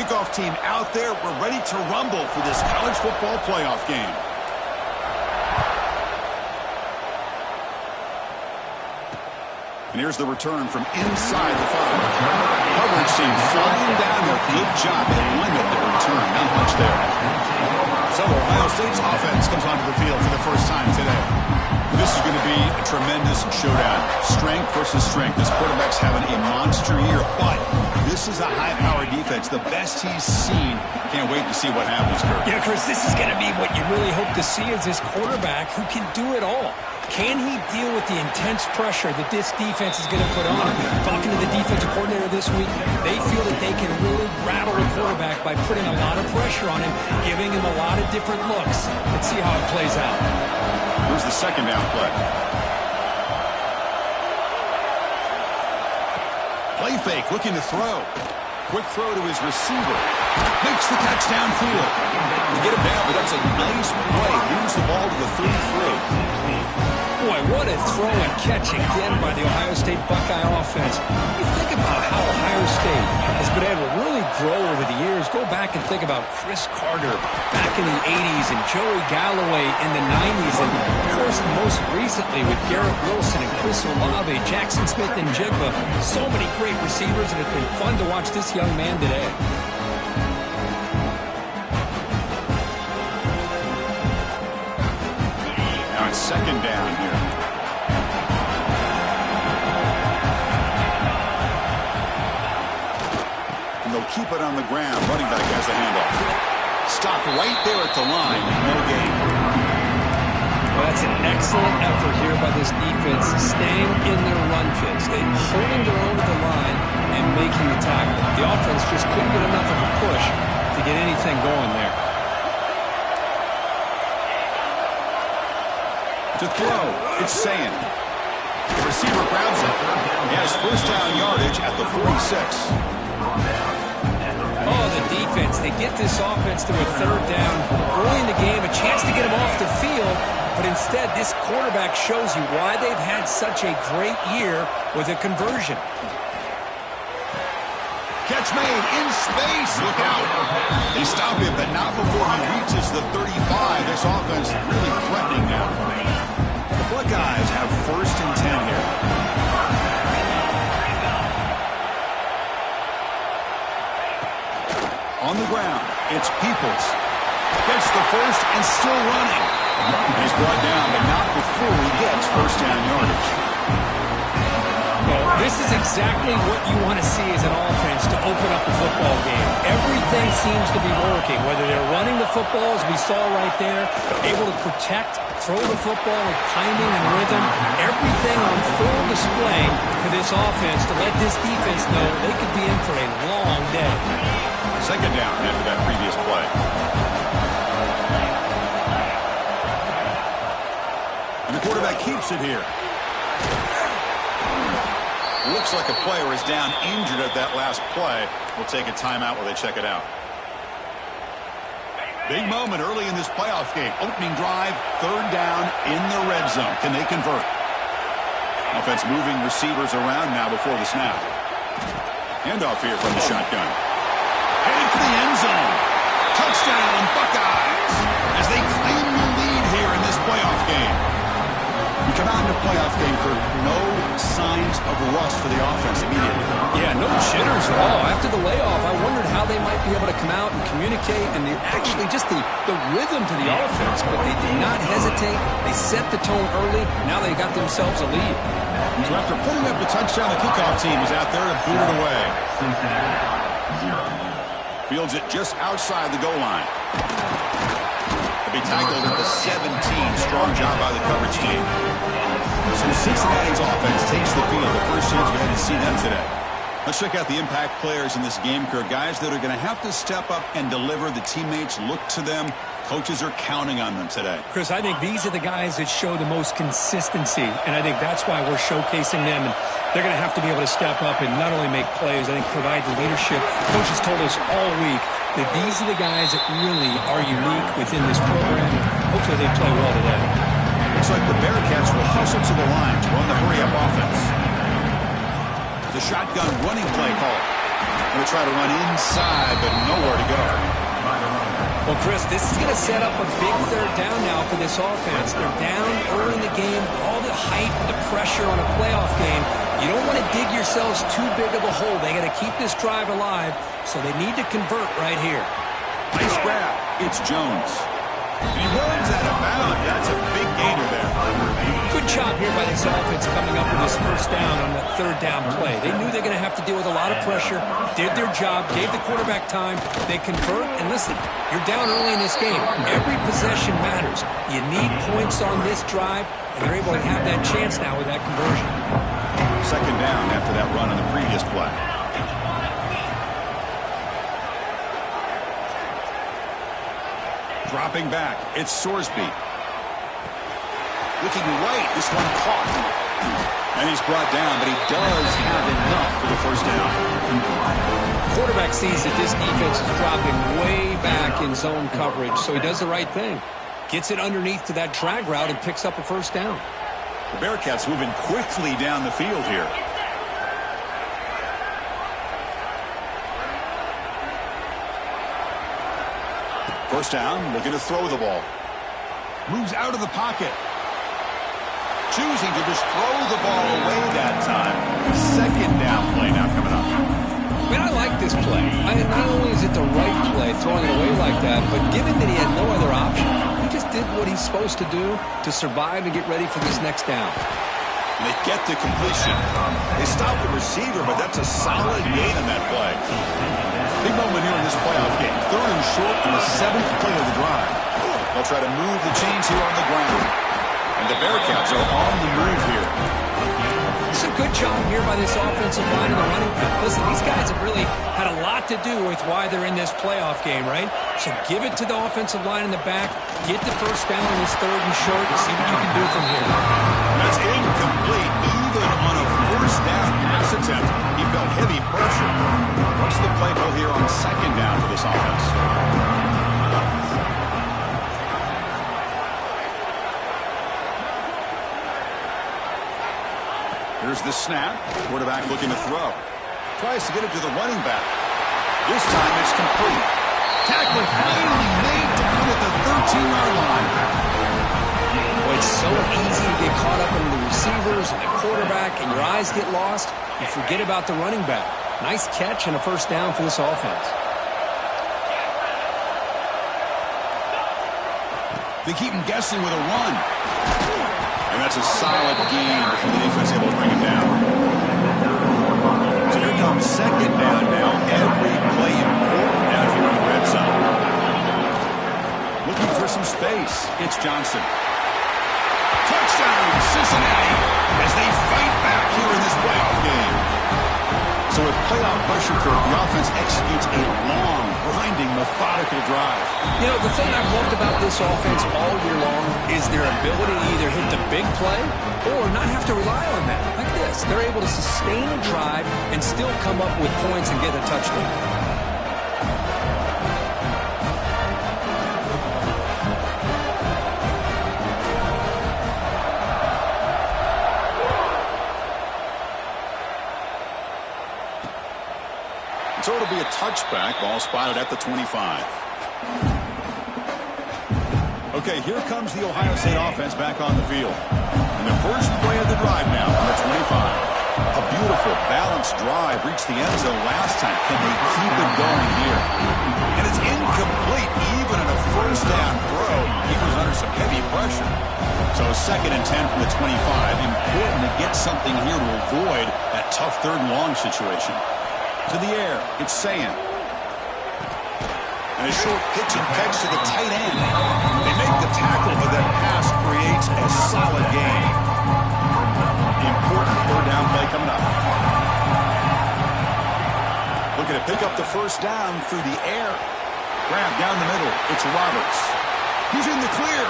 kickoff team out there. We're ready to rumble for this college football playoff game. And here's the return from inside the 5. Coverage team flying down there. Good job. They limit the return. Not much there. So Ohio State's offense comes onto the field for the first time today. This is going to be a tremendous showdown. Strength versus strength. This quarterback's having a monster year, but this is a high-powered defense. The best he's seen. Can't wait to see what happens, Kurt. Yeah, Chris, this is going to be what you really hope to see is this quarterback who can do it all. Can he deal with the intense pressure that this defense is going to put on? Talking to the defensive coordinator this week, they feel that they can really rattle the quarterback by putting a lot of pressure on him, giving him a lot of different looks. Let's see how it plays out. Here's the second down play. Play fake, looking to throw. Quick throw to his receiver. Makes the catch downfield. To get him down, but that's a nice play. Moves the ball to the 33. Boy, what a throw and catch again by the Ohio State Buckeye offense. You think about how Ohio State has been able to really grow over the years. Go back and think about Chris Carter back in the 80s and Joey Galloway in the 90s. And, of course, most recently with Garrett Wilson and Chris Olave, Jackson Smith and Jigba. So many great receivers, and it's been fun to watch this young man today. Now it's second down here. And they'll keep it on the ground. Running back has the handoff. Stopped right there at the line. No gain. Well, that's an excellent effort here by this defense, staying in their run fits. They're holding their own at the line and making the tackle. The offense just couldn't get enough of a push to get anything going there. To throw, it's Sayin. The receiver grabs it. He has first down yardage at the 46. Oh, the defense. They get this offense to a third down early in the game, a chance to get him off the field, but instead this quarterback shows you why they've had such a great year with a conversion. Catch made in space. Look out. They stop him, but not before he reaches the 35. This offense really threatening now. The Buckeyes have first and 10 here. On the ground, it's Peoples. Gets the first and still running. He's brought down, but not before he gets first down yardage. Well, this is exactly what you want to see as an offense to open up the football game. Everything seems to be working, whether they're running the football, as we saw right there, able to protect, throw the football with timing and rhythm. Everything on full display for this offense to let this defense know they could be in for a long day. Second down after that previous play. And the quarterback keeps it here. Looks like a player is down injured at that last play. We'll take a timeout while they check it out. Big moment early in this playoff game. Opening drive, third down in the red zone. Can they convert? Offense moving receivers around now before the snap. Handoff here from the shotgun. Headed for the end zone. Touchdown, Buckeyes, as they claim the lead here in this playoff game. We come out in the playoff game for no signs of rust for the offense immediately. Yeah, no jitters at all. After the layoff, I wondered how they might be able to come out and communicate and actually just the rhythm to the offense. But they did not hesitate. They set the tone early. Now they got themselves a lead. So after putting up the touchdown, the kickoff team is out there to boot it away. Fields it just outside the goal line. Be tackled at the 17. Strong job by the coverage team. So Cincinnati's offense takes the field. The first chance we had to see them today. Let's check out the impact players in this game, Kirk. Guys that are going to have to step up and deliver. The teammates look to them. Coaches are counting on them today. Chris, I think these are the guys that show the most consistency, and I think that's why we're showcasing them. And they're going to have to be able to step up and not only make plays, I think provide the leadership. Coaches told us all week that these are the guys that really are unique within this program. Hopefully they play well today. Looks like the Bearcats will hustle to the line to run the hurry-up offense. The shotgun running play call. Going to try to run inside, but nowhere to go. Well, Chris, this is going to set up a big third down now for this offense. They're down early in the game. All the hype, the pressure on a playoff game. You don't want to dig yourselves too big of a hole. They got to keep this drive alive, so they need to convert right here. Nice grab. It's Jones. And he runs out of bounds. That's a big gainer there. Good job here by this offense coming up with this first down on that third down play. They knew they're going to have to deal with a lot of pressure, did their job, gave the quarterback time. They convert, and listen, you're down early in this game. Every possession matters. You need points on this drive, and they're able to have that chance now with that conversion. Second down after that run on the previous play. Dropping back, it's Sorsby. Looking right, this one caught. And he's brought down, but he does have enough for the first down. Quarterback sees that this defense is dropping way back in zone coverage, so he does the right thing. Gets it underneath to that drag route and picks up a first down. The Bearcats moving quickly down the field here. First down, looking to throw the ball. Moves out of the pocket. Choosing to just throw the ball away that time. Second down play now coming up. I mean, I like this play. Not only is it the right play, throwing it away like that, but given that he had no other option, he just did what he's supposed to do to survive and get ready for this next down. And they get the completion. They stop the receiver, but that's a solid gain in that play. Big moment here in this playoff game. Third and short on the 7th play of the drive. They'll try to move the chains here on the ground. And the Bearcats are on the move here. It's a good job here by this offensive line and the running back. Listen, these guys have really had a lot to do with why they're in this playoff game, right? So give it to the offensive line in the back. Get the first down in this third and short and see what you can do from here. That's incomplete. Even on a first down pass attempt, he felt heavy pressure. What's the play call here on second down for this offense? Here's the snap. Quarterback looking to throw. Tries to get it to the running back. This time it's complete. Tackle finally made down at the 13-yard line. Well, it's so easy to get caught up in the receivers and the quarterback, and your eyes get lost. You forget about the running back. Nice catch and a first down for this offense. They keep him guessing with a run. And that's a solid gain before the defense able to bring him down. So here comes second down now. Every play important down here in the red zone. Looking for some space. It's Johnson. Touchdown, Cincinnati, as they fight back here in this playoff game. So with playoff pressure curve, the offense executes a long, grinding, methodical drive. You know, the thing I've loved about this offense all year long is their ability to either hit the big play or not have to rely on that. Like this, they're able to sustain a drive and still come up with points and get a touchdown. So it'll be a touchback. Ball spotted at the 25. Okay, here comes the Ohio State offense back on the field. And the first play of the drive now on the 25. A beautiful, balanced drive reached the end zone last time. Can they keep it going here? And it's incomplete, even in a first down throw. He was under some heavy pressure. So second and 10 from the 25. Important to get something here to avoid that tough third and long situation. To the air, it's Sayan. And a short pitch and catch to the tight end. They make the tackle, but that pass creates a solid gain. The important third down play coming up. Looking to pick up the first down through the air. Grab down the middle, it's Roberts. He's in the clear.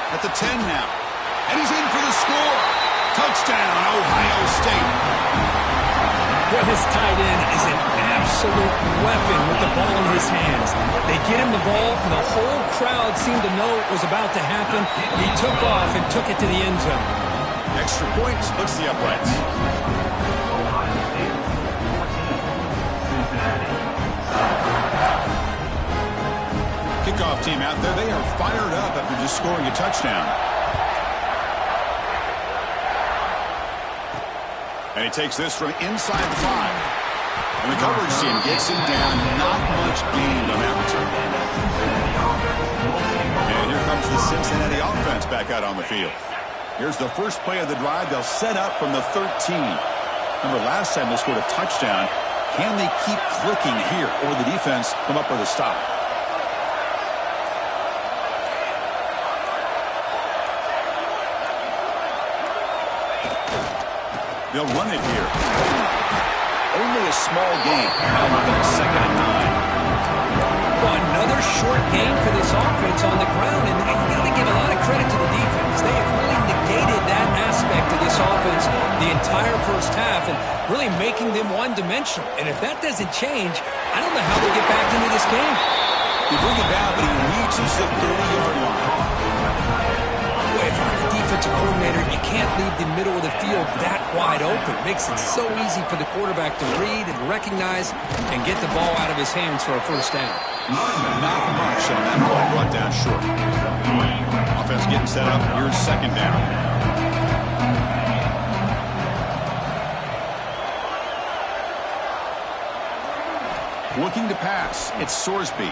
At the 10 now. And he's in for the score. Touchdown, Ohio State. Well, this tight end is an absolute weapon with the ball in his hands. They get him the ball, and the whole crowd seemed to know it was about to happen. He took off and took it to the end zone. Extra point splits the uprights. kickoff team out there, they are fired up after just scoring a touchdown. And he takes this from inside the 5. And the coverage team gets him down. Not much gained on that return. And here comes the Cincinnati offense back out on the field. Here's the first play of the drive. They'll set up from the 13. Remember, last time they scored a touchdown. Can they keep clicking here, or the defense come up with a stop? They'll run it here. Only a small gain. Now looking at 2nd and 9. Well, another short game for this offense on the ground, and you got to give a lot of credit to the defense. They have really negated that aspect of this offense the entire first half and really making them one-dimensional. And if that doesn't change, I don't know how they get back into this game. You bring it down, but he reaches the 30-yard line. Boy, if you're a defensive coordinator, you can't leave the middle of the field that wide open. It makes it so easy for the quarterback to read and recognize and get the ball out of his hands for a first down. Not much on that ball, brought down short. Offense getting set up. Here's 2nd down. Looking to pass. It's Sorsby.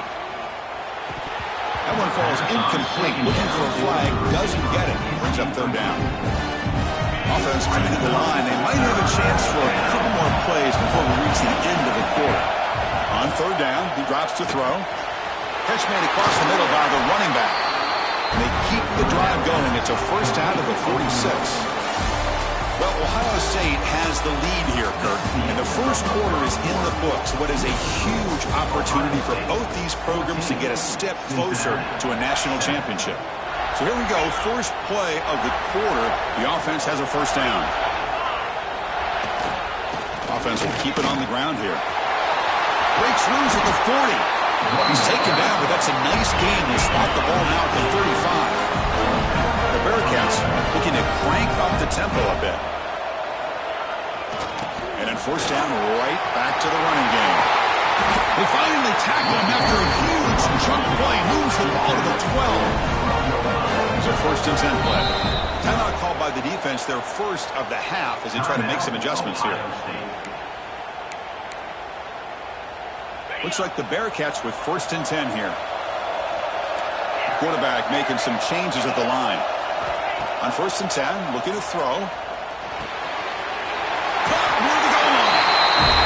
That one falls incomplete. Looking for a flag. Doesn't get it. Brings up 3rd down. Offense coming to the line. They might have a chance for a couple more plays before we reach the end of the quarter. On 3rd down, he drops to throw. Catch made across the middle by the running back. And they keep the drive going. It's a first down to the 46. Well, Ohio State has the lead here, Kirk. And the first quarter is in the books. What is a huge opportunity for both these programs to get a step closer to a national championship. So here we go. First play of the quarter. The offense has a first down. Offense will keep it on the ground here. Breaks loose at the 40. He's taken down, but that's a nice gain. They spot the ball now at the 35. The Bearcats looking to crank up the tempo a bit. And then first down, right back to the running game. They finally tackle him after a huge chunk play. Moves the ball to the 12. It's a 1st and 10 play. Timeout called by the defense, their first of the half, as they try to make some adjustments here. Looks like the Bearcats with 1st and 10 here. Quarterback making some changes at the line. On 1st and 10, looking to throw. Caught near the goal line.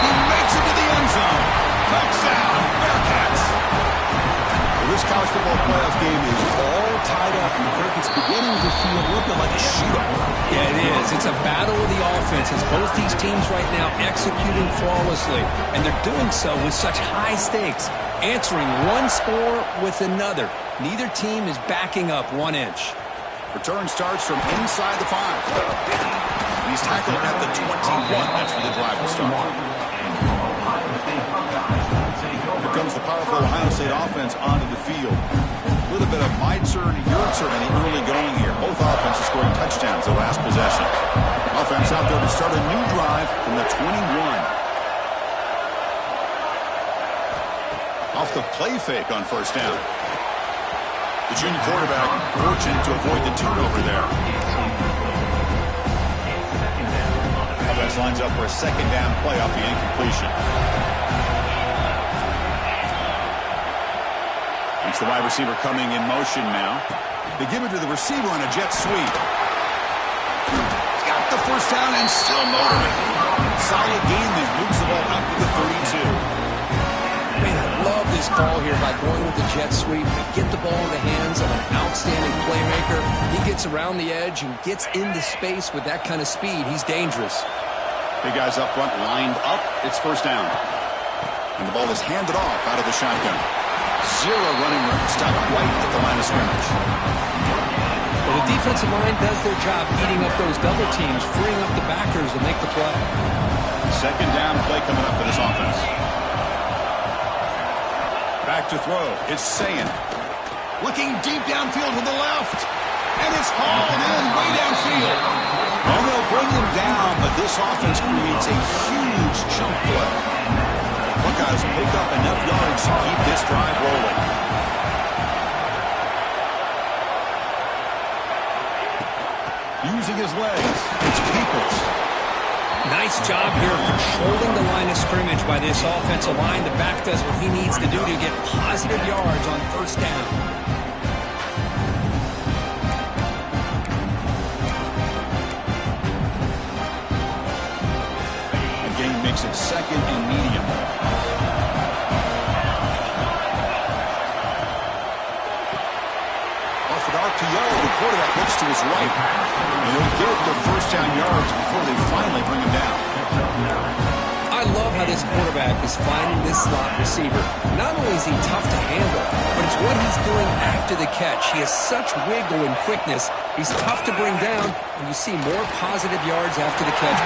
He makes it to the end zone. Touchdown, Bearcats. Well, this college football playoff game is all tied up, and Kirk, it's beginning to feel a little like a shootout. Yeah, it is. It's a battle of the offenses. Both these teams right now executing flawlessly, and they're doing so with such high stakes, answering one score with another. Neither team is backing up 1 inch. Return starts from inside the 5. And he's tackled at the 21. That's where the drive will start. Here comes the powerful Ohio State offense onto the field. A little bit of my turn, your turn in the early going here. Both offenses scoring touchdowns their last possession. Offense out there to start a new drive from the 21. Off the play fake on first down. The junior quarterback fortunate to avoid the turnover there. Offense lines up for a 2nd down play off the incompletion. It's the wide receiver coming in motion now. They give it to the receiver on a jet sweep. He's got the first down and still motoring. Solid game that moves the ball up to the 32. Man, I love this call here by going with the jet sweep to get the ball in the hands of an outstanding playmaker. He gets around the edge and gets into space with that kind of speed. He's dangerous. Big guys up front lined up. It's first down. And the ball is handed off out of the shotgun. Zero running room. Stopped right at the line of scrimmage. Well, the defensive line does their job eating up those double teams, freeing up the backers to make the play. 2nd down play coming up for this offense. Back to throw. It's Sayin. Looking deep downfield to the left. And it's hauled in way downfield. And they'll bring him down, but this offense creates a huge chunk play. Buckeyes pick up enough yards to keep this drive rolling. using his legs. It's Peoples. Nice job here controlling the line of scrimmage by this offensive line. The back does what he needs to do to get positive yards on first down. The gain makes it second and medium. Off an RPO, the quarterback looks to his right. And he'll get the first down yards before they finally bring him down. I love how this quarterback is finding this slot receiver. Not only is he tough to handle, but it's what he's doing after the catch. He has such wiggle and quickness. He's tough to bring down, and you see more positive yards after the catch.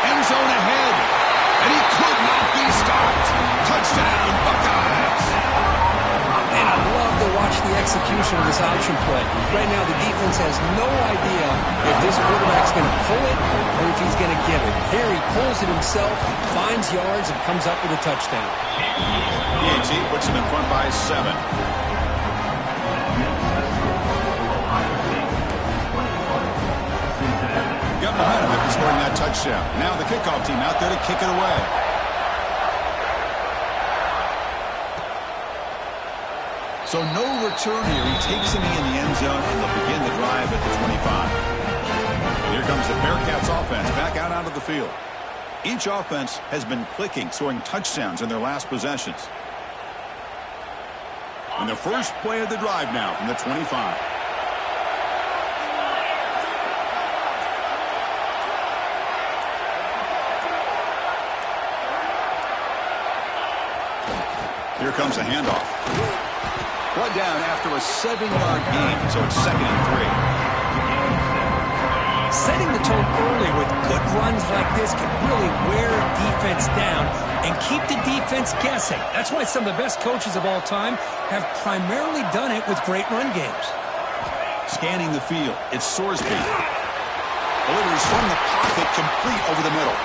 End zone ahead, and he could not be stopped. Touchdown, Buckeyes. And I love to watch the execution of this option play. Right now, the defense has no idea if this quarterback's going to pull it or if he's going to give it. Here he pulls it himself, finds yards, and comes up with a touchdown. PAT puts him in front by 7. Got momentum after scoring that touchdown. Now the kickoff team out there to kick it away. So no return here. He takes a knee in the end zone, and they'll begin the drive at the 25. And here comes the Bearcats offense back out onto the field. Each offense has been clicking, scoring touchdowns in their last possessions. And the first play of the drive now from the 25. Here comes a handoff. One down after a 7-yard gain, so it's 2nd and 3. Setting the tone early with good runs like this can really wear defense down and keep the defense guessing. That's why some of the best coaches of all time have primarily done it with great run games. Scanning the field, it's Sorsby. Delivers from the pocket, complete over the middle.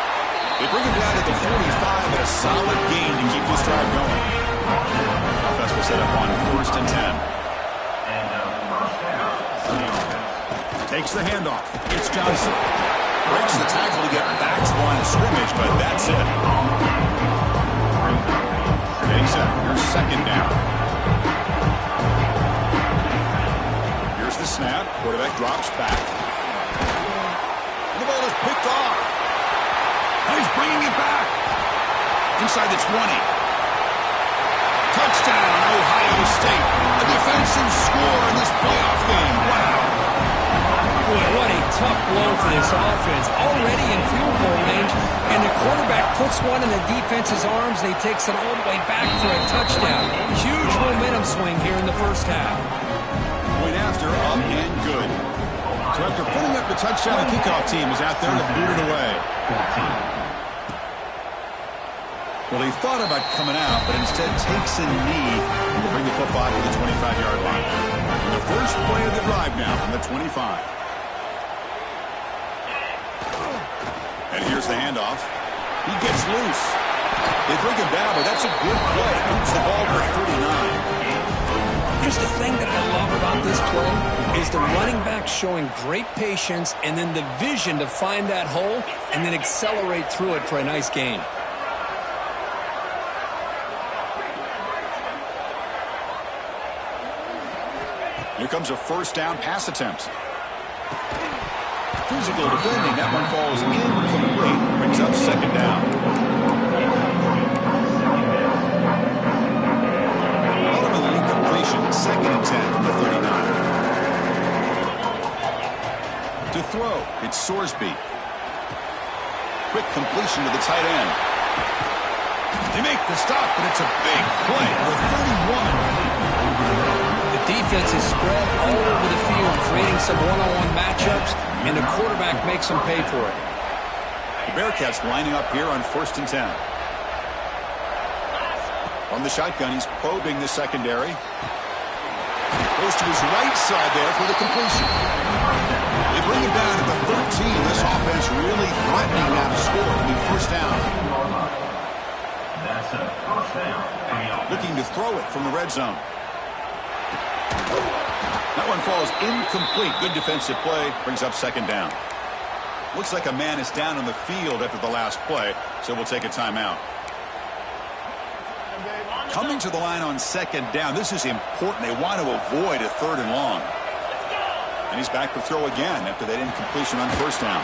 They bring him down to the 45 at a solid gain to keep this drive going. Offense will set up on 1st and 10. Takes the handoff. It's Johnson. Breaks the tackle to get back to the line of scrimmage, but that's it. Getting set. Here's 2nd down. Here's the snap. Quarterback drops back. And the ball is picked off. And he's bringing it back. Inside the 20. Touchdown, Ohio State. A defensive score in this playoff game. Wow. Boy, what a tough blow for this offense. Already in field goal range, and the quarterback puts one in the defense's arms, and he takes it all the way back for a touchdown. Huge momentum swing here in the first half. Point after, up and good. So after putting up the touchdown, the kickoff team is out there to boot it away. Well, he thought about coming out, but instead takes a knee to bring the football to the 25-yard line. And the first play of the drive now from the 25. And here's the handoff. He gets loose. They bring him down, but that's a good play. Moves the ball to 39. Here's the thing that I love about this play is the running back showing great patience and then the vision to find that hole and then accelerate through it for a nice gain. Here comes a first down pass attempt. Physical defending. That one falls incomplete. Brings up 2nd down. Ultimately incompletion. 2nd and 10 from the 39. To throw, it's Sorsby. Quick completion to the tight end. They make the stop, but it's a big play for 31. Defense is spread all over the field, creating some one-on-one matchups, and the quarterback makes them pay for it. The Bearcats lining up here on 1st and 10. On the shotgun, he's probing the secondary. Goes to his right side there for the completion. They bring him down at the 13. This offense really threatening now to score. It'll be first down. Looking to throw it from the red zone. That one falls incomplete. Good defensive play. Brings up 2nd down. Looks like a man is down on the field after the last play, so we'll take a timeout. Coming to the line on second down. This is important. They want to avoid a 3rd and long. And he's back to throw again after that incompletion on first down.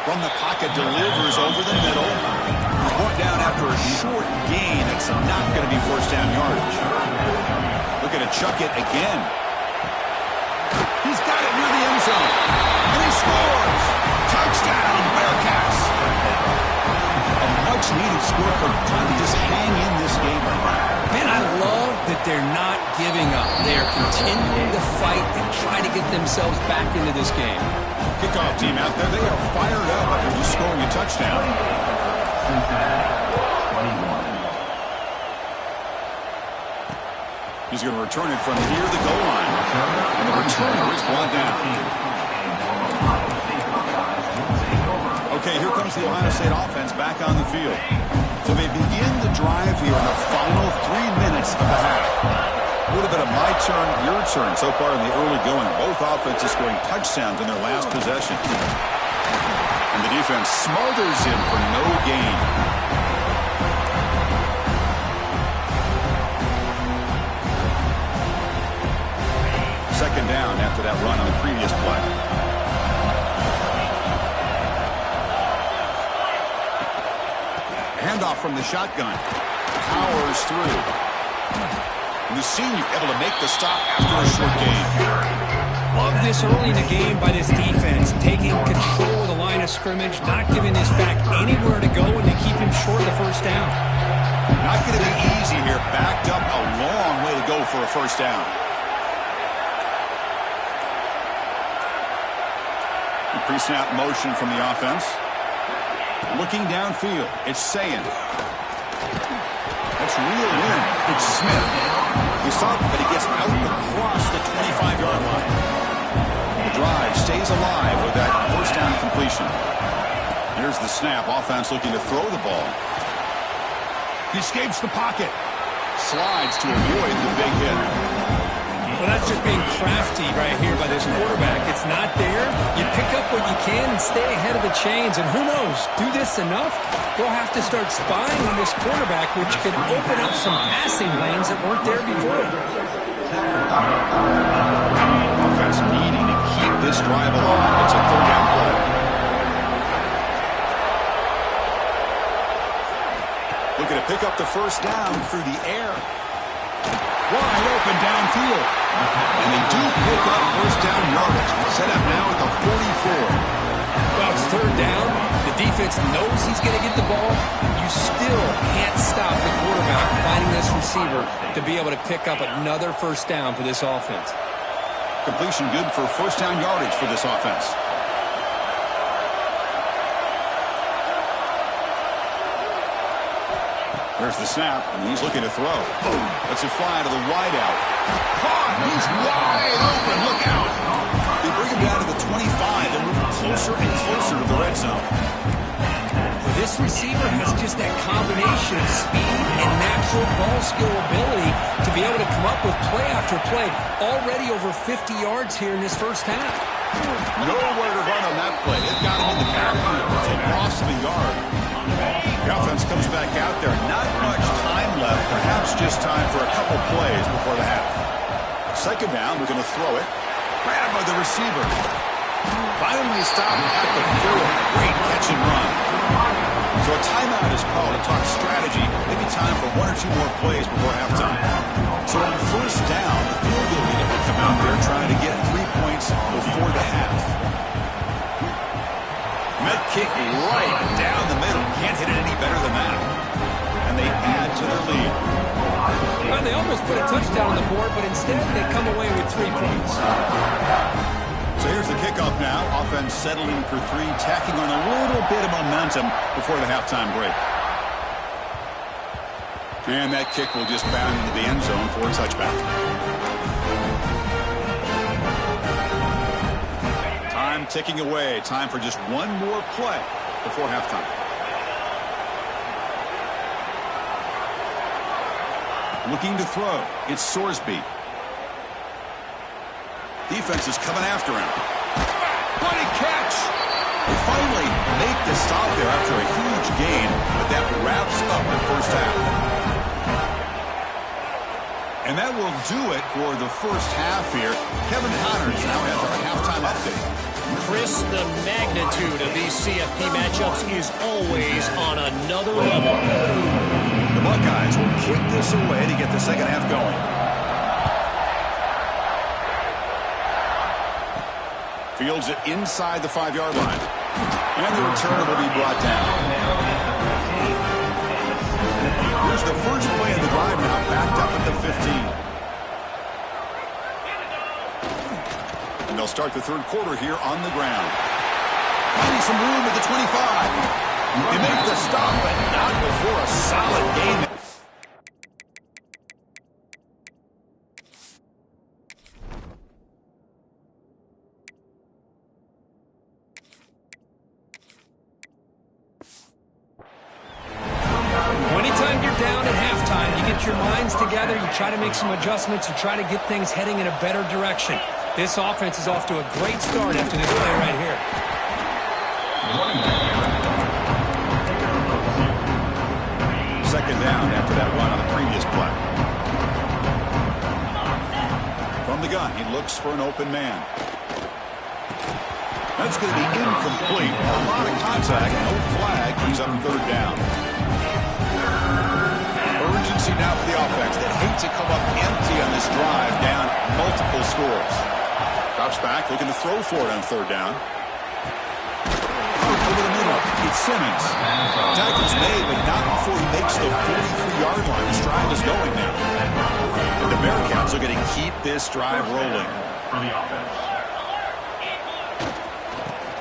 From the pocket, delivers over the middle. He's brought down after a short gain. It's not going to be first down yardage. Looking to chuck it again. He's got it near the end zone. And he scores. Touchdown, Bearcats. A much-needed score for trying to just hang in this game right now. Man, I love that they're not giving up. They are continuing to fight and try to get themselves back into this game. Kickoff team out there. They are fired up after just scoring a touchdown. He's going to return it from near the goal line. And the returner is brought down. Okay, here comes the Ohio State offense back on the field. So they begin the drive here in the final 3 minutes of the half. A little bit of my turn, your turn so far in the early going. Both offenses scoring touchdowns in their last possession. And the defense smothers him for no gain. Second down after that run on the previous play. Handoff from the shotgun. Powers through. And the senior able to make the stop after a short gain. Love this early in the game by this defense. Taking control of the line of scrimmage. Not giving this back anywhere to go. And they keep him short of the first down. Not going to be easy here. Backed up a long way to go for a first down. Pre-snap motion from the offense. Looking downfield, it's Sayin. That's real in. It's Smith. He's up, but he gets out across the 25-yard line. The drive stays alive with that first down completion. Here's the snap. Offense looking to throw the ball. He escapes the pocket. Slides to avoid the big hit. Well, that's just being crafty right here by this quarterback. It's not there. You pick up what you can and stay ahead of the chains. And who knows, do this enough, they'll have to start spying on this quarterback, which can open up some passing lanes that weren't there before. Offense needing to keep this drive alive. It's a 3rd down play. Looking to pick up the first down through the air. Wide open downfield. And they do pick up first down yardage. Set up now at the 44. Well, it's 3rd down. The defense knows he's going to get the ball. You still can't stop the quarterback finding this receiver to be able to pick up another first down for this offense. Completion good for first down yardage for this offense. There's the snap, and he's looking to throw. Let's it fly to the wideout. Caught! He's wide open. Look out! They bring him down to the 25 and move him closer and closer to the red zone. This receiver has just that combination of speed and natural ball skill ability to be able to come up with play after play. Already over 50 yards here in this first half. Nowhere to run on that play. It got him in the backfield. It's a loss of a yard. The offense comes back out there. Not much time left. Perhaps just time for a couple plays before the half. Second down, we're going to throw it. Grabbed by the receiver. Finally stopped at the 4. Great catch and run. So a timeout is called to talk strategy. Maybe time for 1 or 2 more plays before halftime. So on first down, the field goal unit will come out there trying to get 3 points before the half. Met kick right down the middle. Can't hit it any better than that. And they add to their lead. Well, they almost put a touchdown on the board, but instead they come away with 3 points. So here's the kickoff now. Offense settling for 3, tacking on a little bit of momentum before the halftime break. And that kick will just bound into the end zone for a touchback. Time ticking away. Time for just 1 more play before halftime. Looking to throw. It's Sorsby. Defense is coming after him. What a catch! They finally make the stop there after a huge gain, but that wraps up the first half. And that will do it for the first half here. Kevin Connors now has our halftime update. Chris, the magnitude of these CFP matchups is always on another level. The Buckeyes will kick this away to get the second half going. Fields it inside the 5-yard line. And the return will be brought down. Here's the first play of the drive now, backed up at the 15. And they'll start the third quarter here on the ground. Finding some room at the 25. They make the stop, but not before a solid gain. 'Anytime you're down at halftime, you get your minds together, you try to make some adjustments, you try to get things heading in a better direction. This offense is off to a great start after this play right here. Second down after that run on the previous play. From the gun, he looks for an open man. That's going to be incomplete. A lot of contact, no flag, brings up third down. Urgency now for the offense that hate to come up empty on this drive, down multiple scores. Drops back, looking to throw for it on third down. Over the middle, it's Simmons. Tackle's made, but not before he makes the 43-yard line. This drive is going now. And the Bearcats are going to keep this drive rolling.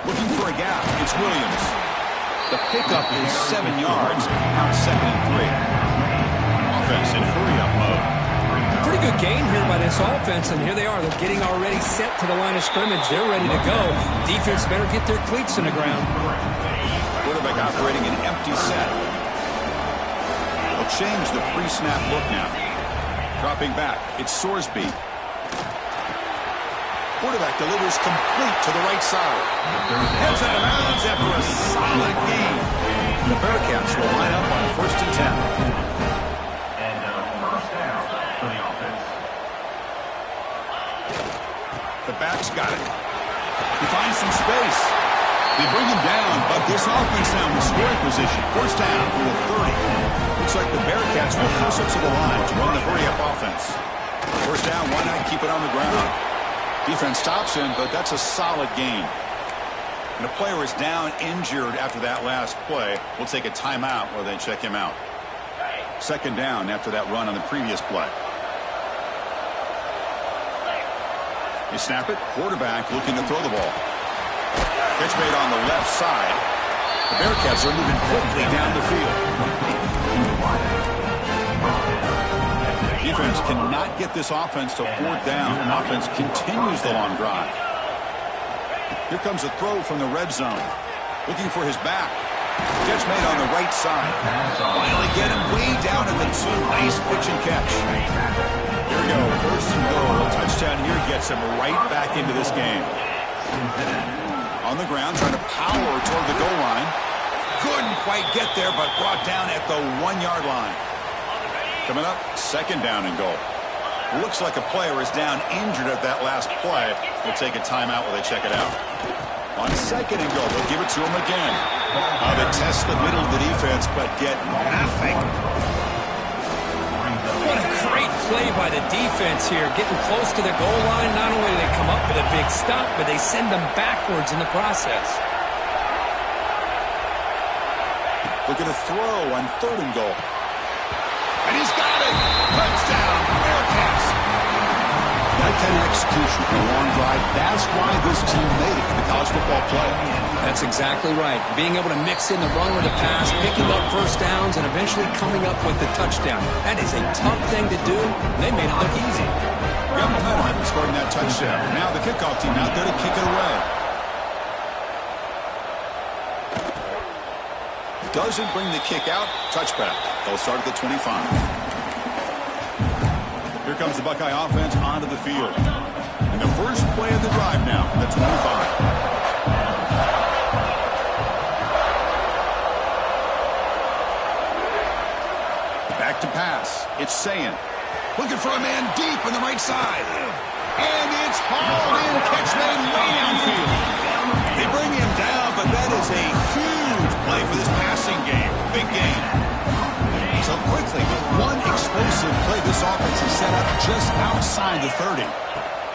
Looking for a gap, it's Williams. The pickup is 7 yards, now 2nd and 3. Offense in hurry-up mode. Pretty good game here by this offense, and here they are. They're getting already set to the line of scrimmage. They're ready to go. Defense better get their cleats in the ground. Quarterback operating an empty set. They'll change the pre-snap look now. Dropping back, it's Sorsby. Quarterback delivers complete to the right side. Heads out of bounds after a solid gain. The Bearcats will line up on 1st and 10. The back's got it. He finds some space. They bring him down, but this offense now in scoring position. First down for the 30. Looks like the Bearcats will hustle to the line to run the hurry-up offense. First down, why not keep it on the ground? Defense stops him, but that's a solid gain. And the player is down injured after that last play. We'll take a timeout while they check him out. Second down after that run on the previous play. They snap it. Quarterback looking to throw the ball. Catch made on the left side. The Bearcats are moving quickly down the field. Defense cannot get this offense to 4th down. Offense continues the long drive. Here comes a throw from the red zone. Looking for his back. Catch made on the right side. Finally get him way down at the 2. Nice pitch and catch. Here we go. 1st and goal. A touchdown here gets him right back into this game. On the ground, trying to power toward the goal line. Couldn't quite get there, but brought down at the 1-yard line. Coming up, 2nd down and goal. Looks like a player is down injured at that last play. We'll take a timeout while they check it out. On 2nd and goal, they'll give it to him again. They test the middle of the defense, but get nothing. What a great play by the defense here. Getting close to the goal line, not only do they come up with a big stop, but they send them backwards in the process. Looking to throw on 3rd and goal. And he's got it! Touchdown, Bearcats! That kind of execution for a long drive, that's why this team made it in the college football playoff. That's exactly right. Being able to mix in the run with the pass, picking up first downs, and eventually coming up with the touchdown. That is a tough thing to do. They made it look easy. Got momentum after scoring that touchdown. Now the kickoff team out there to kick it away. Doesn't bring the kick out. Touchback. They'll start at the 25. Here comes the Buckeye offense onto the field. And the first play of the drive now from the 25. to pass. It's Sayin. Looking for a man deep on the right side. And it's hauled in. Catch made way downfield. They bring him down, but that is a huge play for this passing game. Big game. So quickly, with one explosive play, this offense is set up just outside the 30.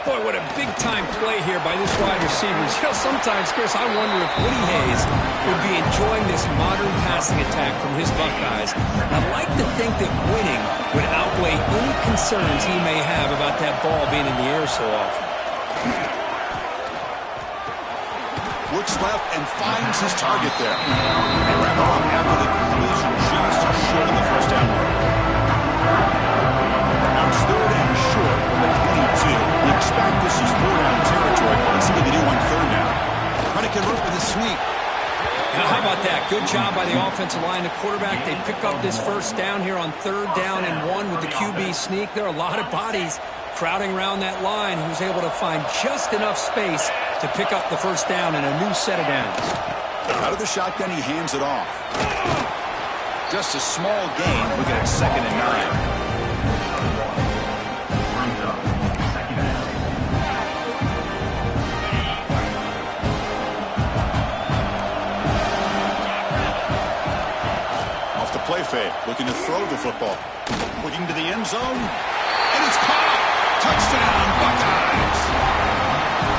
Boy, what a big-time play here by this wide receiver. You know, sometimes, Chris, I wonder if Woody Hayes would be enjoying this modern passing attack from his Buckeyes. I'd like to think that winning would outweigh any concerns he may have about that ball being in the air so often. Looks left and finds his target there. They wrap up after the completion just short of the first down mark. Now it's third and short from the 22. We expect this is 4-down territory. Let's see what they do on third down. Trying to convert with a sweep. Now, how about that? Good job by the offensive line. The quarterback, they pick up this first down here on 3rd down and 1 with the QB sneak. There are a lot of bodies crowding around that line. He was able to find just enough space to pick up the first down in a new set of downs. Out of the shotgun, he hands it off. Just a small gain. Look at it, 2nd and 9. Play fake, looking to throw the football. Looking to the end zone, and it's caught. Touchdown, Buckeyes.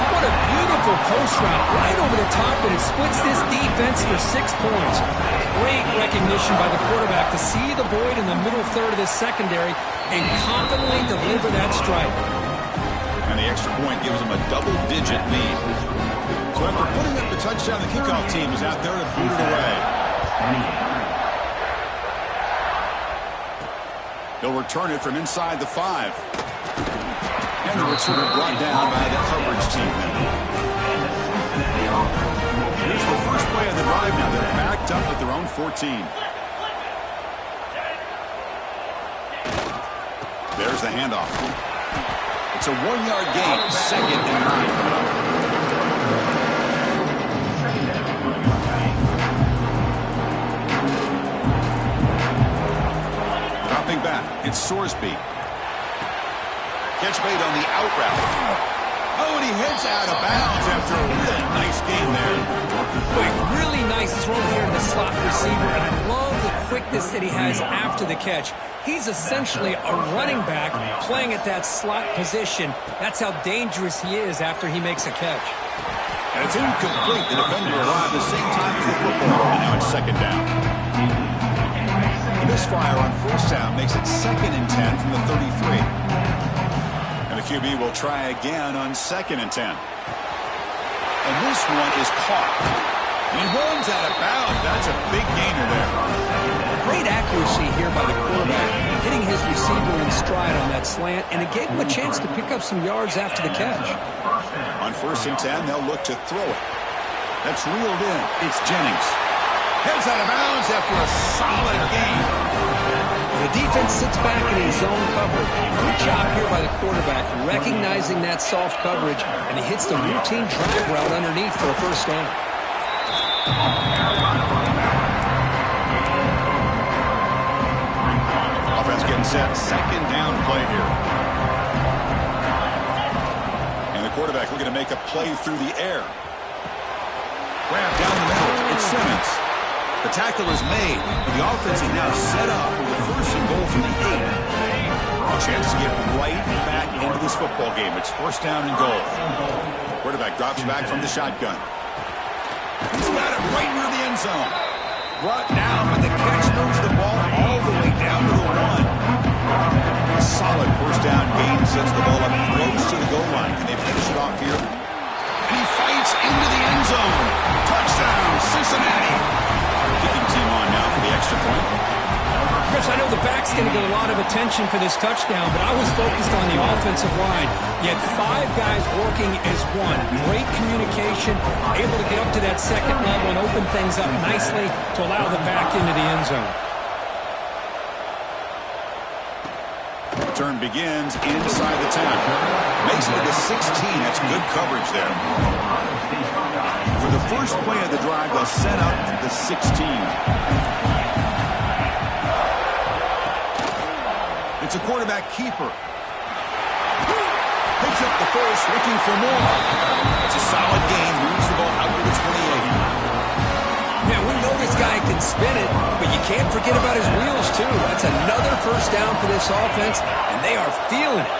What a beautiful post route right over the top, and it splits this defense for 6 points. Great recognition by the quarterback to see the void in the middle third of this secondary and confidently deliver that strike. And the extra point gives them a double-digit lead. So after putting up the touchdown, the kickoff team is out there to boot it away. They'll return it from inside the 5. And the returner brought down by the coverage team. Here's the first play of the drive now. They're backed up at their own 14. There's the handoff. It's a 1-yard gain. 2nd and 9 coming up. Back. It's Sorsby. Catch made on the out route. Oh, and he heads out of bounds after a really nice game there. Boy, really nice throw here to the slot receiver, and I love the quickness that he has after the catch. He's essentially a running back playing at that slot position. That's how dangerous he is after he makes a catch. And it's incomplete. The defender arrived the same time as the football, and now it's 2nd down. Misfire on 1st down makes it 2nd and 10 from the 33. And the QB will try again on 2nd and 10. And this one is caught. He runs out of bounds. That's a big gainer there. Great accuracy here by the quarterback, hitting his receiver in stride on that slant, and it gave him a chance to pick up some yards after the catch. On 1st and 10, they'll look to throw it. That's reeled in. It's Jennings. Heads out of bounds after a solid game. The defense sits back in his zone cover. Good job here by the quarterback, recognizing that soft coverage, and he hits the routine drag route underneath for a first down. Offense getting set. 2nd down play here. And the quarterback looking to make a play through the air. Grab down the middle. It's Simmons. The tackle is made. The offense is now set up with a 1st and goal from the 8. A chance to get right back into this football game. It's 1st down and goal. Quarterback drops back from the shotgun. He's got it right near the end zone. Brought down, but the catch moves the ball all the way down to the 1. A solid 1st down gain sets the ball up and throws to the goal line. Can they finish it off here? And he fights into the end zone. Touchdown, Cincinnati. Kicking team on now for the extra point. Chris, I know the back's going to get a lot of attention for this touchdown, but I was focused on the offensive line. You had 5 guys working as one. Great communication, able to get up to that 2nd level and open things up nicely to allow the back into the end zone. Return begins inside the 10. Makes it to the 16. That's good coverage there. For the first play of the drive, they'll set up the 16. It's a quarterback keeper. Picks up the first, looking for more. It's a solid gain. Moves the ball out to the 28. Man, we know this guy can spin it, but you can't forget about his wheels, too. That's another first down for this offense, and they are feeling it.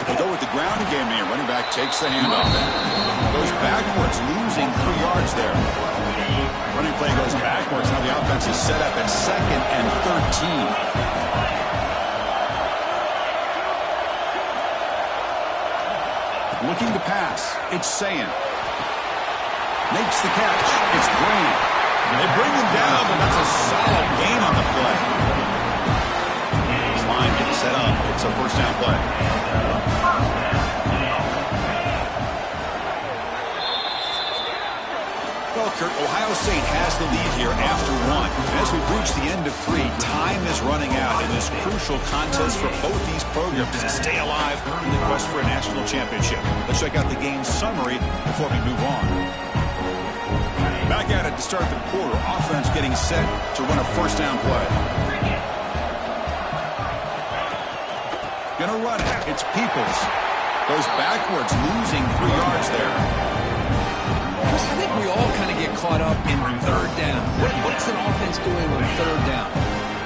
They go with the ground game here. Running back takes the handoff. Goes backwards, losing 3 yards there. Running play goes backwards. Now the offense is set up at 2nd and 13. Looking to pass. It's Sayin. Makes the catch. It's Green. They bring him down, but that's a solid gain on the play. This line getting set up. It's a first down play. Well, Kurt, Ohio State has the lead here after 1. As we reach the end of 3, time is running out in this crucial contest for both these programs to stay alive in the quest for a national championship. Let's check out the game summary before we move on. Back at it to start the quarter. Offense getting set to run a first down play. Gonna run it. It's Peoples. Goes backwards, losing 3 yards there. Chris, I think we all kind of get caught up in third down. What's an offense doing on third down?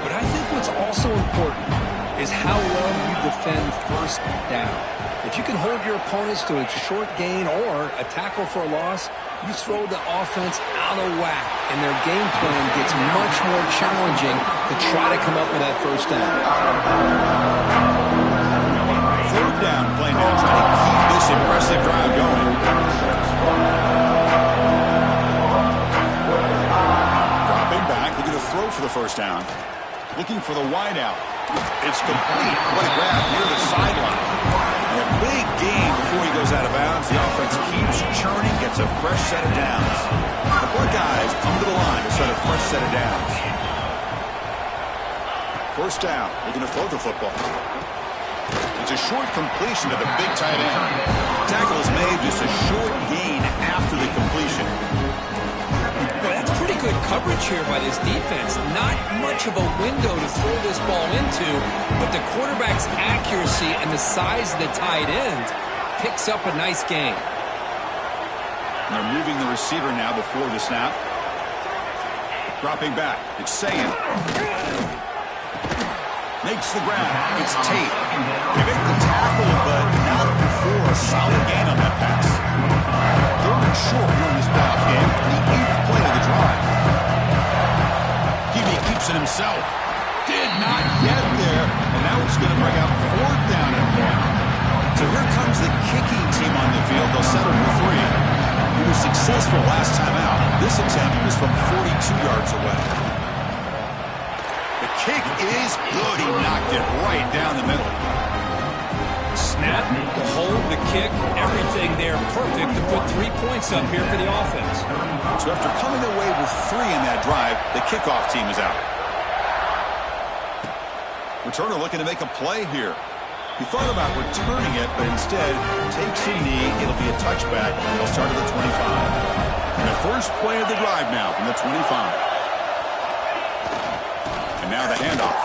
But I think what's also important is how well you defend first down. If you can hold your opponents to a short gain or a tackle for a loss, you throw the offense out of whack, and their game plan gets much more challenging to try to come up with that first down. Third down play now, trying to keep this impressive drive going. Dropping back, looking to throw for the first down. Looking for the wide out. It's complete. What a grab near the sideline. And a big gain before he goes out of bounds. The offense keeps churning, gets a fresh set of downs. The Buckeyes come to the line to set a fresh set of downs. First down, looking to throw the football. It's a short completion to the big tight end. Tackle is made, just a short gain after the completion. Well, that's pretty good coverage here by this defense. Not much of a window to throw this ball into, but the quarterback's accuracy and the size of the tight end picks up a nice gain. And they're moving the receiver now before the snap. Dropping back. It's Sayin. Makes the grab. It's Tate. They make the tackle, but not before a solid gain on that pass. Third and short here in this playoff game. The 8th play of the drive. QB keeps it himself. Did not get there. And now it's going to bring out 4th down and 1. So here comes the kicking team on the field. They'll settle for 3. He was successful last time out. This attempt was from 42 yards away. The kick is good. He knocked it right down the middle. Snap, the hold, the kick, everything there perfect to put 3 points up here for the offense. So after coming away with 3 in that drive, the kickoff team is out. Returner looking to make a play here. He thought about returning it, but instead takes a knee. It'll be a touchback, and they'll start at the 25. And the first play of the drive now from the 25. And now the handoff.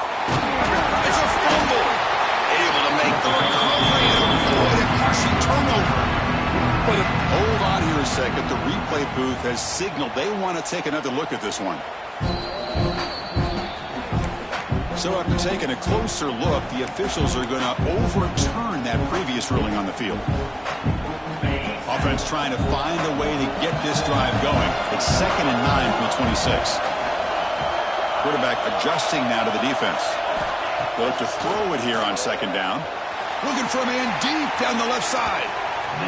It's a fumble. Able to make the recovery and avoid a costly turnover. But hold on here a second. The replay booth has signaled they want to take another look at this one. So after taking a closer look, the officials are going to overturn that previous ruling on the field. Offense trying to find a way to get this drive going. It's 2nd and 9 from the 26. Quarterback adjusting now to the defense. They'll look to throw it here on 2nd down. Looking for a man deep down the left side.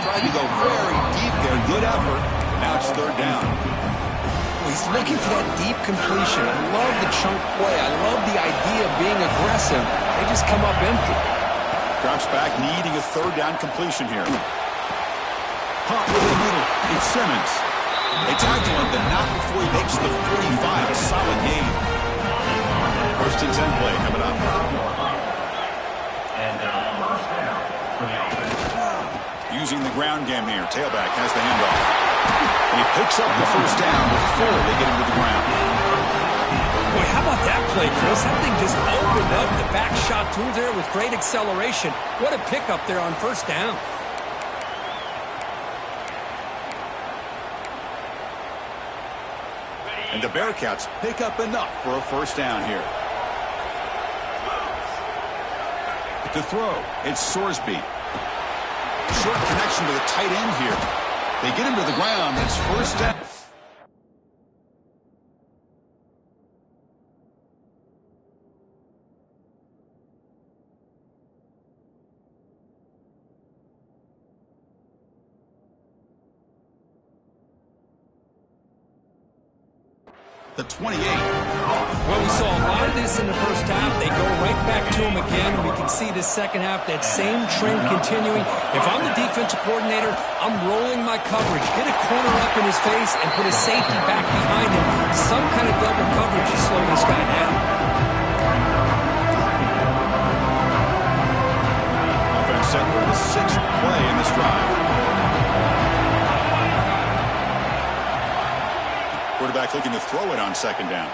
Trying to go very deep there. Good effort. Now it's 3rd down. He's looking for that deep completion. I love the chunk play. I love the idea of being aggressive. They just come up empty. Drops back, needing a 3rd down completion here. Pop over the middle. It's Simmons. They tackle him, but not before he makes the 45. A solid gain. 1st and 10 play coming up. Using the ground game here. Tailback has the handoff. And he picks up the 1st down before they get him to the ground. Boy, how about that play, Chris. That thing just opened up. The back shot through there with great acceleration. What a pickup there on first down. And the Bearcats pick up enough for a first down here. To throw, it's Sorsby. Short connection to the tight end here. They get him to the ground. It's first down. The 28. Well, we saw a lot of this in the first half. They go right back to him again. We can see the second half, that same trend continuing. If I'm the defensive coordinator, I'm rolling my coverage. Get a corner up in his face and put a safety back behind him. Some kind of double coverage to slow this guy down. Offense set for the 6th play in this drive. Quarterback looking to throw it on second down.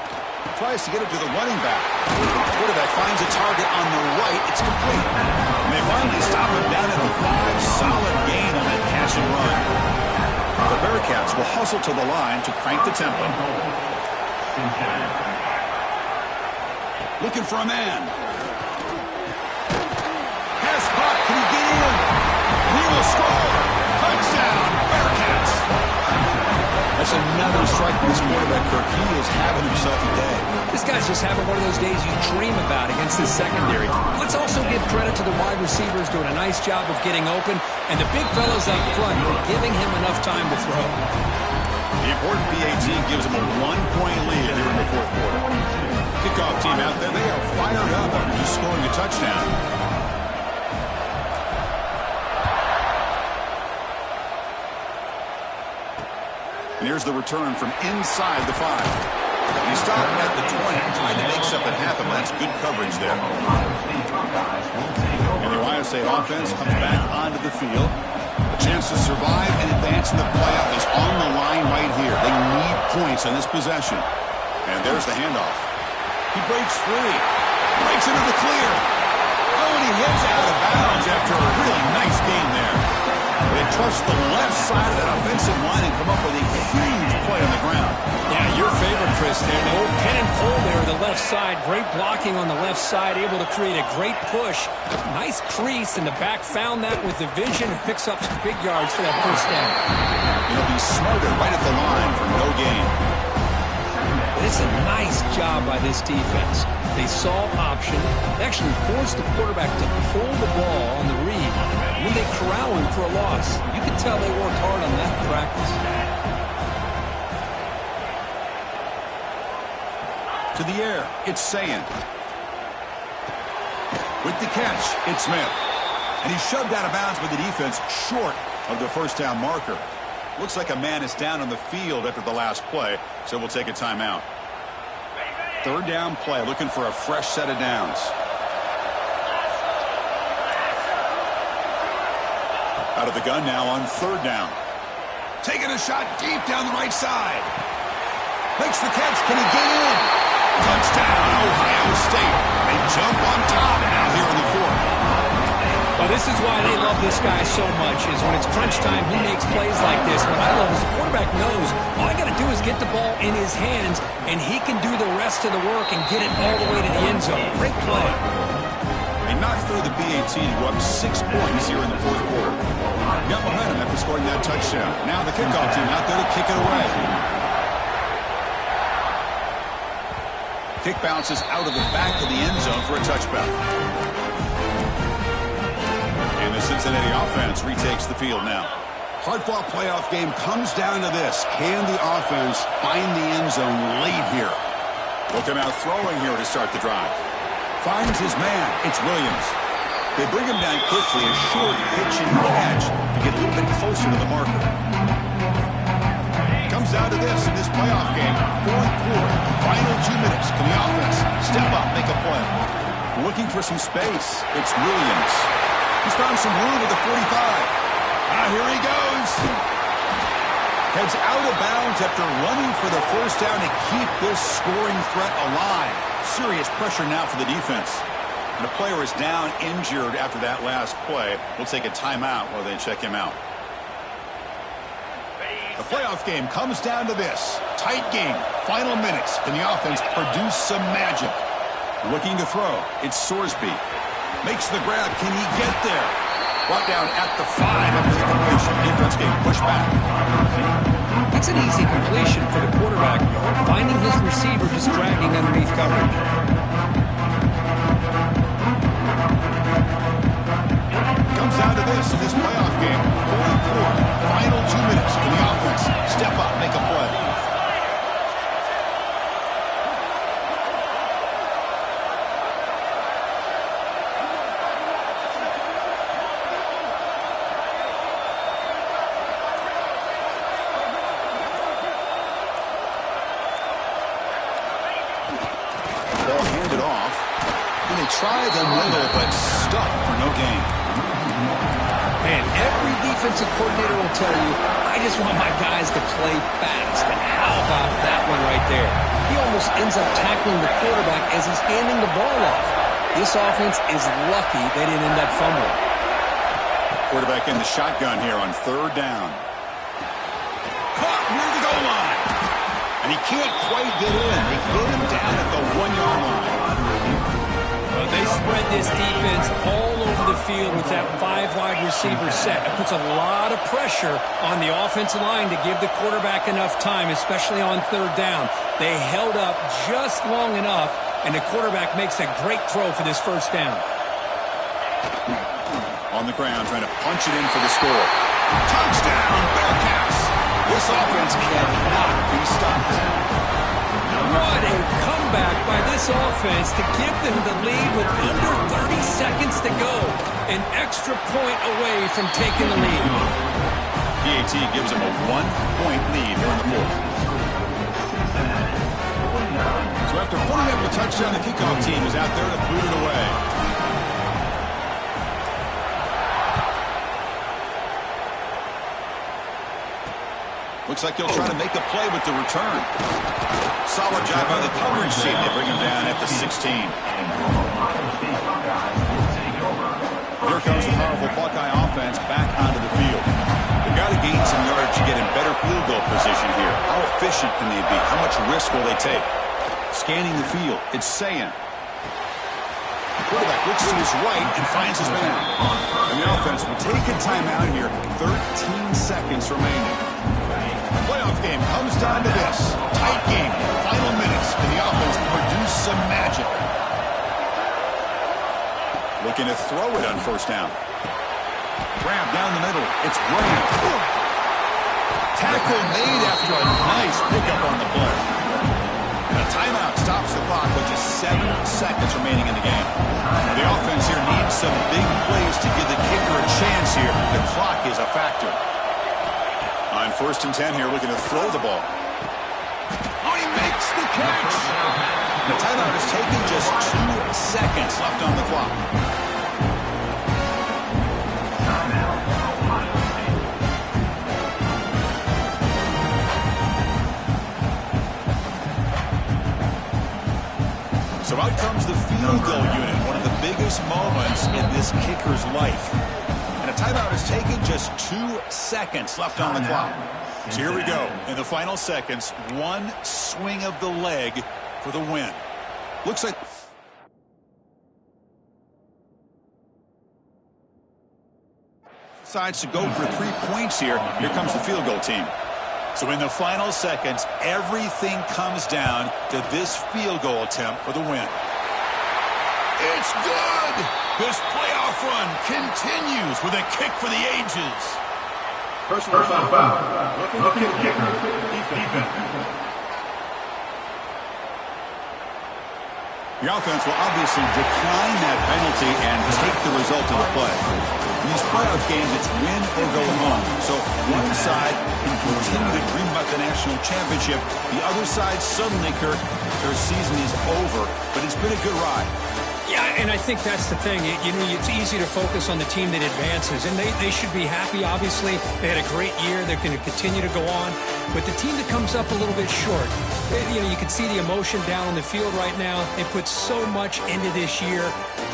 Tries to get it to the running back. Quarterback finds a target on the right. It's complete. And they finally stop him down at the 5. Solid gain on that catch and run. The Bearcats will hustle to the line to crank the tempo. Looking for a man. Pass caught. Can he get in? He will score. Touchdown, Bearcats. That's another strike from this quarterback, Kirk. He is having himself a day. This guy's just having one of those days you dream about against the secondary. Let's also give credit to the wide receivers doing a nice job of getting open, and the big fellas up front for giving him enough time to throw. The important PAT gives them a 1-point lead here in the fourth quarter. Kickoff team out there, they are fired up after just scoring a touchdown. And here's the return from inside the 5. He stopped at the 20, trying to make something happen. That's good coverage there. And the Ohio State offense comes back onto the field. A chance to survive and advance in the playoff is on the line right here. They need points on this possession. And there's the handoff. He breaks free. Breaks into the clear. Oh, and he heads out of bounds after a really nice game there. They trust the left side of that offensive line and come up with a huge play on the ground. Yeah, your favorite, Chris, there. The old pin and pull there, the left side. Great blocking on the left side, able to create a great push. Nice crease in the back. Found that with the vision and picks up some big yards for that first down. He'll be smarter right at the line for no gain. This is a nice job by this defense. They saw option. They actually forced the quarterback to pull the ball on the read. And then they corral him for a loss. You can tell they worked hard on that in practice. To the air, it's Sayan. With the catch, it's Smith. And he's shoved out of bounds by the defense short of the first down marker. Looks like a man is down on the field after the last play, so we'll take a timeout. Third down play, looking for a fresh set of downs. Out of the gun now on third down. Taking a shot deep down the right side. Makes the catch. Can he get in? Touchdown, Ohio State. They jump on top now here in the fourth. Well, this is why they love this guy so much, is when it's crunch time, he makes plays like this. What I love is the quarterback knows all I got to do is get the ball in his hands, and he can do the rest of the work and get it all the way to the end zone. Great play. They knocked through the PAT to go up 6 points here in the fourth quarter. Got momentum after scoring that touchdown. Now the kickoff team out there to kick it away. Kick bounces out of the back of the end zone for a touchback. And the Cincinnati offense retakes the field now. Hard-fought playoff game comes down to this. Can the offense find the end zone late here? Will come out throwing here to start the drive. Finds his man. It's Williams. They bring him down quickly. A short pitch and catch to get a little bit closer to the marker. Comes down to this in this playoff game. Fourth quarter. Final 2 minutes. Can the offense step up, make a play? Looking for some space. It's Williams. He's found some room at the 45. Here he goes. Heads out of bounds after running for the first down to keep this scoring threat alive. Serious pressure now for the defense. And a player is down injured after that last play. We'll take a timeout while they check him out. The playoff game comes down to this. Tight game. Final minutes. Can the offense produce some magic? Looking to throw. It's Sorsby. Makes the grab. Can he get there? Brought down at the 5 of the completion. Defense game pushed back. That's an easy completion for the quarterback, finding his receiver just dragging underneath coverage. Comes down to this playoff game. Fourth quarter, final 2 minutes. Can the offense step up, make a play? Ball handed off. And they try the middle, but stuck for no gain. Man, every defensive coordinator will tell you, I just want my guys to play fast. And how about that one right there? He almost ends up tackling the quarterback as he's handing the ball off. This offense is lucky they didn't end up fumbling. Quarterback in the shotgun here on third down. Caught near the goal line. And he can't quite get in. They get him down at the 1-yard line. Well, they spread this defense all over the field with that 5-wide receiver set. It puts a lot of pressure on the offensive line to give the quarterback enough time, especially on third down. They held up just long enough, and the quarterback makes a great throw for this first down. On the ground, trying to punch it in for the score. Touchdown, Bearcats! This offense cannot be stopped. What a comeback by this offense to give them the lead with under 30 seconds to go. An extra point away from taking the lead. PAT gives them a 1-point lead here in the fourth. So after putting up the touchdown, the kickoff team is out there to boot it away. Looks like he'll try to make a play with the return. Solid job by the coverage team. They bring him down at the 16. Here comes the powerful Buckeye offense back onto the field. They've got to gain some yards to get in better field goal position here. How efficient can they be? How much risk will they take? Scanning the field. It's Sayan. The quarterback looks to his right and finds his man. And the offense will take a timeout here. 13 seconds remaining. Playoff game comes down to this. Tight game. Final minutes. Can the offense produce some magic? Looking to throw it on first down. Grab down the middle. It's Graham. Tackle made after a nice pickup on the play. And a timeout stops the clock with just 7 seconds remaining in the game. The offense here needs some big plays to give the kicker a chance here. The clock is a factor. On 1st and 10 here, looking to throw the ball. Oh, he makes the catch. The timeout is taken, just 2 seconds left on the clock. So out comes the field goal unit, one of the biggest moments in this kicker's life. And a timeout is taken, just 2 seconds left on the clock. So here we go. In the final seconds, one swing of the leg for the win. Looks like decides to go for 3 points here. Here comes the field goal team. So in the final seconds, everything comes down to this field goal attempt for the win. It's good! This playoff run continues with a kick for the ages. Personal foul. Looking kicker. Defense. The offense will obviously decline that penalty and take the result of the play. In these playoff games, it's win or go home. So one side can continue to dream about the national championship. The other side, suddenly, Kirk, their season is over. But it's been a good ride. Yeah, And I think that's the thing. It's easy to focus on the team that advances, and they should be happy, obviously. They had a great year. They're going to continue to go on. But the team that comes up a little bit short, you can see the emotion down on the field right now. They put so much into this year.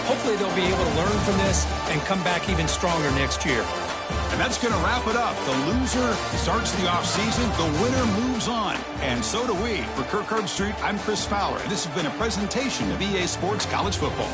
Hopefully they'll be able to learn from this and come back even stronger next year. And that's going to wrap it up. The loser starts the offseason. The winner moves on. And so do we. For Kirk Herbstreit, I'm Chris Fowler. And this has been a presentation of EA Sports College Football.